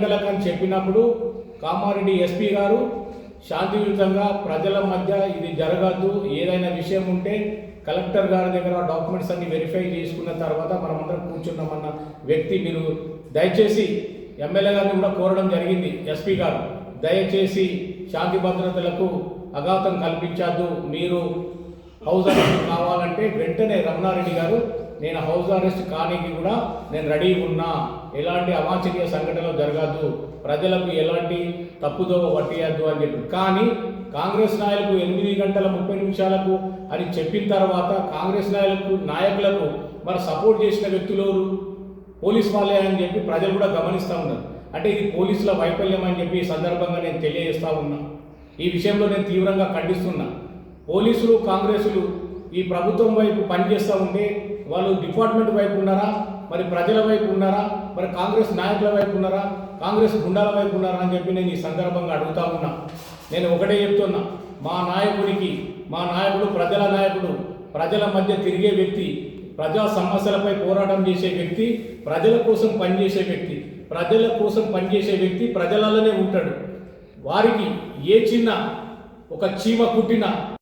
అని చెప్పినప్పుడు కామారెడ్డి ఎస్పీ గారు శాంతియుతంగా ప్రజల మధ్య ఇది జరగద్దు, ఏదైనా విషయం ఉంటే కలెక్టర్ గారి దగ్గర డాక్యుమెంట్స్ అన్ని వెరిఫై చేసుకున్న తర్వాత మనమందరం కూర్చున్నామన్న వ్యక్తి. మీరు దయచేసి ఎమ్మెల్యే గారిని కూడా కోరడం జరిగింది. ఎస్పీ గారు దయచేసి శాంతి భద్రతలకు అఘాతం కల్పించద్దు, మీరు హౌస్ అరెస్ట్ కావాలంటే వెంటనే రమణారెడ్డి గారు నేను హౌస్ అరెస్ట్ కానీకి కూడా నేను రెడీ ఉన్నా, ఎలాంటి అవాంఛనీయ సంఘటనలు జరగద్దు, ప్రజలకు ఎలాంటి తప్పుదోవ పట్టియద్దు అని చెప్పి. కానీ కాంగ్రెస్ నాయకులకు 8 గంటల 30 నిమిషాలకు అని చెప్పిన తర్వాత కాంగ్రెస్ నాయకులకు మరి సపోర్ట్ చేసిన వ్యక్తులు పోలీస్ వాళ్ళే అని చెప్పి ప్రజలు కూడా గమనిస్తూ ఉన్నారు. అంటే ఇది పోలీసుల వైఫల్యం అని చెప్పి ఈ సందర్భంగా నేను తెలియజేస్తూ ఉన్నా. ఈ విషయంలో నేను తీవ్రంగా ఖండిస్తున్నా. పోలీసులు కాంగ్రెసులు ఈ ప్రభుత్వం వైపు పనిచేస్తూ ఉంటే వాళ్ళు డిపార్ట్మెంట్ వైపు ఉన్నారా, మరి ప్రజల వైపు ఉన్నారా, మరి కాంగ్రెస్ నాయకుల వైపు ఉన్నారా, కాంగ్రెస్ గుండాల వైపు ఉన్నారా అని చెప్పి నేను ఈ సందర్భంగా అడుగుతా ఉన్నా. నేను ఒకటే చెప్తున్నా, మా నాయకుడు ప్రజల నాయకుడు, ప్రజల మధ్య తిరిగే వ్యక్తి, ప్రజా సమస్యలపై పోరాటం చేసే వ్యక్తి, ప్రజల కోసం పనిచేసే వ్యక్తి ప్రజలలోనే ఉంటాడు. వారికి ఏ చిన్న ఒక చీమ కుట్టిన